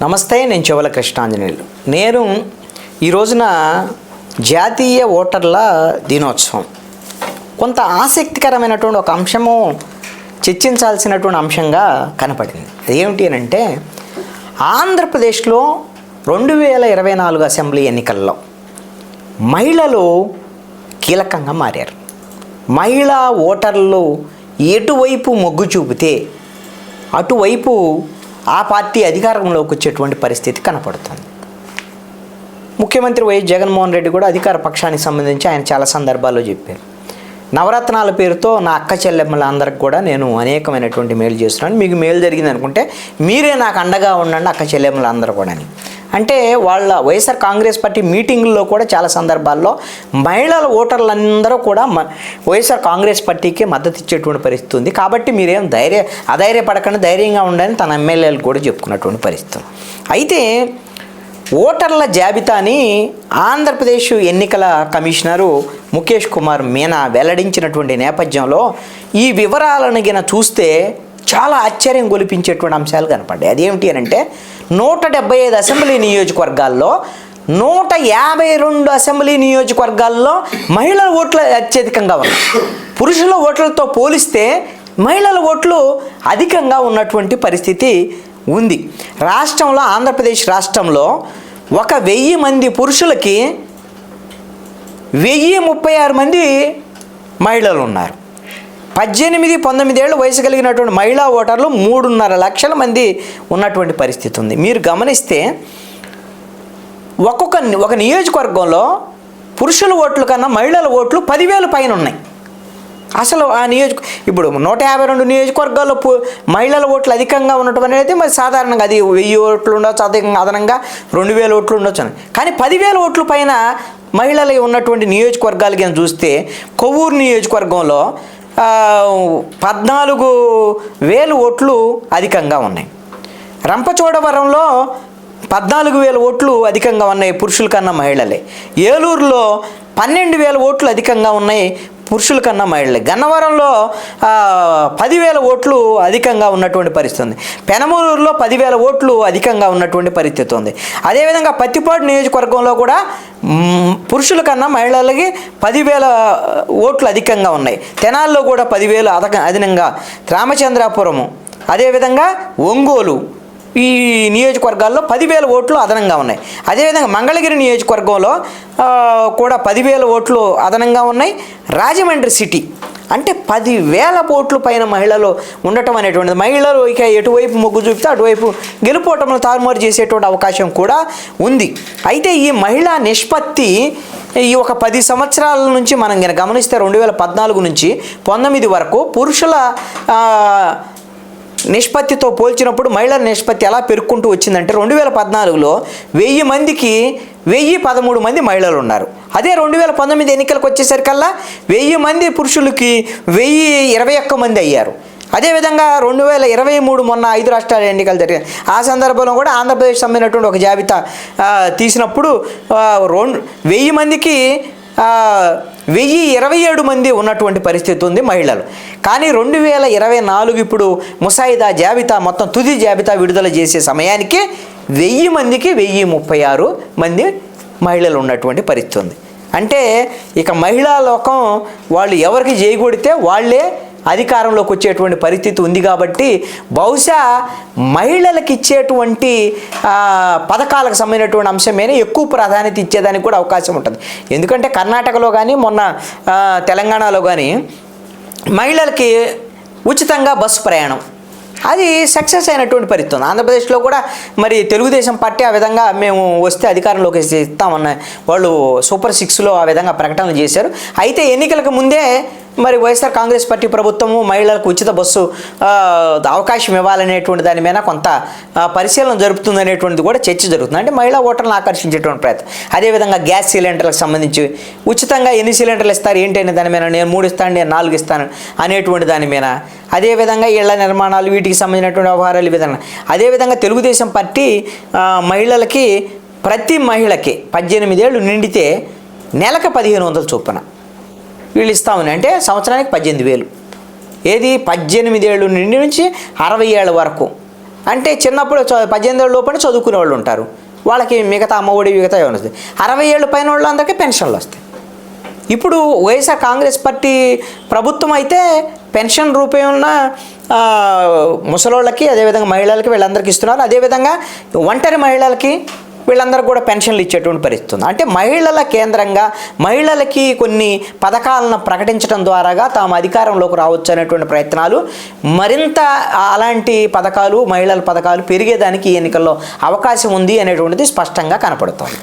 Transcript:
నమస్తే, నేను చెవుల కృష్ణాంజనేయులు. నేను ఈ రోజున జాతీయ ఓటర్ల దినోత్సవం కొంత ఆసక్తికరమైనటువంటి ఒక అంశము చర్చించాల్సినటువంటి అంశంగా కనపడింది. అదేమిటి అని అంటే, ఆంధ్రప్రదేశ్లో 2024 అసెంబ్లీ ఎన్నికల్లో మహిళలు కీలకంగా మారారు. మహిళా ఓటర్లు ఎటువైపు మొగ్గు చూపితే అటువైపు ఆ పార్టీ అధికారంలోకి వచ్చేటువంటి పరిస్థితి కనపడుతుంది. ముఖ్యమంత్రి వైఎస్ జగన్మోహన్ రెడ్డి కూడా అధికార పక్షానికి సంబంధించి ఆయన చాలా సందర్భాల్లో చెప్పారు. నవరత్నాల పేరుతో నా అక్క చెల్లెమ్మల అందరికి కూడా నేను అనేకమైనటువంటి మేలు చేస్తున్నాను, మీకు మేలు జరిగింది అనుకుంటే మీరే నాకు అండగా ఉండండి అక్క చెల్లెమ్మలు అందరూ కూడా అని. అంటే వాళ్ళ వైఎస్ఆర్ కాంగ్రెస్ పార్టీ మీటింగుల్లో కూడా చాలా సందర్భాల్లో మహిళల ఓటర్లందరూ కూడా వైఎస్ఆర్ కాంగ్రెస్ పార్టీకి మద్దతు ఇచ్చేటువంటి పరిస్థితి ఉంది. కాబట్టి మీరేం అధైర్యపడకుండా ధైర్యంగా ఉండాలని తన ఎమ్మెల్యేలు కూడా చెప్పుకున్నటువంటి పరిస్థితి. అయితే ఓటర్ల జాబితాని ఆంధ్రప్రదేశ్ ఎన్నికల కమిషనరు ముఖేష్ కుమార్ మీనా వెల్లడించినటువంటి నేపథ్యంలో ఈ వివరాలను గిన చూస్తే చాలా ఆశ్చర్యం గొలిపించేటువంటి అంశాలు కనపడ్డాయి. అదేమిటి అని అంటే, 175 అసెంబ్లీ నియోజకవర్గాల్లో 152 అసెంబ్లీ నియోజకవర్గాల్లో మహిళల ఓట్లు అత్యధికంగా ఉన్నాయి. పురుషుల ఓట్లతో పోలిస్తే మహిళల ఓట్లు అధికంగా ఉన్నటువంటి పరిస్థితి ఉంది. రాష్ట్రంలో, ఆంధ్రప్రదేశ్ రాష్ట్రంలో 1000 మంది పురుషులకి 1036 మంది మహిళలు ఉన్నారు. 18-19 ఏళ్ళు వయసు కలిగినటువంటి మహిళా ఓటర్లు 3.5 లక్షల మంది ఉన్నటువంటి పరిస్థితి ఉంది. మీరు గమనిస్తే ఒక నియోజకవర్గంలో పురుషుల ఓట్ల కన్నా మహిళల ఓట్లు 10,000 పైన ఉన్నాయి. అసలు ఆ ఇప్పుడు 152 నియోజకవర్గాల్లో మహిళల ఓట్లు అధికంగా ఉండటం అనేది మరి సాధారణంగా అది 1000 ఓట్లు ఉండొచ్చు, అదనంగా 2000 ఓట్లు ఉండొచ్చు. కానీ 10,000 ఓట్ల పైన మహిళలు ఉన్నటువంటి నియోజకవర్గాలు కింద చూస్తే కొవ్వూరు నియోజకవర్గంలో 14,000 ఓట్లు అధికంగా ఉన్నాయి. రంపచోడవరంలో 14,000 ఓట్లు అధికంగా ఉన్నాయి పురుషుల కన్నా మహిళలే. ఏలూరులో 12,000 ఓట్లు అధికంగా ఉన్నాయి పురుషుల కన్నా మహిళలే. గన్నవరంలో 10,000 ఓట్లు అధికంగా ఉన్నటువంటి పరిస్థితి ఉంది. పెనమలూరులో 10,000 ఓట్లు అధికంగా ఉన్నటువంటి పరిస్థితి ఉంది. అదేవిధంగా పత్తిపాడు నియోజకవర్గంలో కూడా పురుషుల కన్నా మహిళలకి 10,000 ఓట్లు అధికంగా ఉన్నాయి. తెనాల్లో కూడా 10,000 అదనంగా. రామచంద్రాపురము, అదేవిధంగా ఒంగోలు, ఈ నియోజకవర్గాల్లో 10,000 ఓట్లు అదనంగా ఉన్నాయి. అదేవిధంగా మంగళగిరి నియోజకవర్గంలో కూడా 10,000 ఓట్లు అదనంగా ఉన్నాయి. రాజమండ్రి సిటీ అంటే 10,000 ఓట్లు పైన మహిళలు ఉండటం అనేటువంటిది. మహిళలు ఇక ఎటువైపు మొగ్గు చూపితే అటువైపు గెలుపోవటంలో తారుమారు చేసేటువంటి అవకాశం కూడా ఉంది. అయితే ఈ మహిళా నిష్పత్తి ఈ ఒక 10 సంవత్సరాల నుంచి మనం గమనిస్తే 2014 నుంచి 19 వరకు పురుషుల నిష్పత్తితో పోల్చినప్పుడు మహిళల నిష్పత్తి ఎలా పెరుక్కుంటూ వచ్చిందంటే, 2014లో 1000 మందికి 1013 మంది మహిళలు ఉన్నారు. అదే 2019 ఎన్నికలకు వచ్చేసరికల్లా 1000 మంది పురుషులకి 1021 మంది అయ్యారు. అదేవిధంగా 2023 మొన్న 5 రాష్ట్రాల ఎన్నికలు జరిగాయి. ఆ సందర్భంలో కూడా ఆంధ్రప్రదేశ్ సంబంధించినటువంటి ఒక జాబితా తీసినప్పుడు 1000 మందికి 1027 మంది ఉన్నటువంటి పరిస్థితి ఉంది మహిళలు. కానీ 2024 ఇప్పుడు ముసాయిదా జాబితా మొత్తం తుది జాబితా విడుదల చేసే సమయానికి 1000 మందికి 1036 మంది మహిళలు ఉన్నటువంటి పరిస్థితి ఉంది. అంటే ఇక మహిళా లోకం వాళ్ళు ఎవరికి చేయగొడితే వాళ్ళే అధికారంలోకి వచ్చేటువంటి పరిస్థితి ఉంది. కాబట్టి బహుశా మహిళలకు ఇచ్చేటువంటి పథకాలకు సంబంధించినటువంటి అంశమేనే ఎక్కువ ప్రాధాన్యత ఇచ్చేదానికి కూడా అవకాశం ఉంటుంది. ఎందుకంటే కర్ణాటకలో కానీ మొన్న తెలంగాణలో కానీ మహిళలకి ఉచితంగా బస్సు ప్రయాణం అది సక్సెస్ అయినటువంటి పరిస్థితి ఉంది. ఆంధ్రప్రదేశ్లో కూడా మరి తెలుగుదేశం పార్టీ ఆ విధంగా మేము వస్తే అధికారంలోకి ఇస్తామన్న వాళ్ళు సూపర్ 6లో ఆ విధంగా ప్రకటనలు చేశారు. అయితే ఎన్నికలకు ముందే మరి వైఎస్ఆర్ కాంగ్రెస్ పార్టీ ప్రభుత్వము మహిళలకు ఉచిత బస్సు అవకాశం ఇవ్వాలనేటువంటి దాని మీద కొంత పరిశీలన జరుపుతుందనేటువంటిది కూడా చర్చ జరుగుతుంది. అంటే మహిళా ఓటర్లను ఆకర్షించేటువంటి ప్రయత్నం. అదేవిధంగా గ్యాస్ సిలిండర్లకు సంబంధించి ఉచితంగా ఎన్ని సిలిండర్లు ఇస్తారు ఏంటి అనే దాని మీద, నేను 3 ఇస్తాను, నేను 4 ఇస్తాను అనేటువంటి దాని మీద. అదేవిధంగా ఇళ్ల నిర్మాణాలు, వీటికి సంబంధించినటువంటి వ్యవహారాలు, ఈ విధంగా. అదేవిధంగా తెలుగుదేశం పార్టీ మహిళలకి ప్రతి మహిళకి 18 ఏళ్ళు నిండితే నెలకు 1,500 చొప్పున వీళ్ళు ఇస్తామని, అంటే సంవత్సరానికి 18,000. ఏది 18 ఏళ్ళు నిండి నుంచి 60 ఏళ్ళ వరకు అంటే చిన్నప్పుడు 18 ఏళ్ళ లోపల చదువుకునే వాళ్ళు ఉంటారు, వాళ్ళకి మిగతా అమ్మఒడి మిగతా ఏమైనా వస్తుంది. 60 ఏళ్ళ పైన వాళ్ళందరికీ పెన్షన్లు వస్తాయి. ఇప్పుడు వైఎస్ఆర్ కాంగ్రెస్ పార్టీ ప్రభుత్వం అయితే పెన్షన్ రూపేణ ముసలోళ్ళకి, అదేవిధంగా మహిళలకి వీళ్ళందరికీ ఇస్తున్నారు. అదేవిధంగా ఒంటరి మహిళలకి వీళ్ళందరూ కూడా పెన్షన్లు ఇచ్చేటువంటి పరిస్థితి ఉంది. అంటే మహిళల కేంద్రంగా మహిళలకి కొన్ని పథకాలను ప్రకటించడం ద్వారాగా తాము అధికారంలోకి రావచ్చు అనేటువంటి ప్రయత్నాలు, మరింత అలాంటి పథకాలు, మహిళల పథకాలు పెరిగేదానికి ఈ ఎన్నికల్లో అవకాశం ఉంది అనేటువంటిది స్పష్టంగా కనపడుతోంది.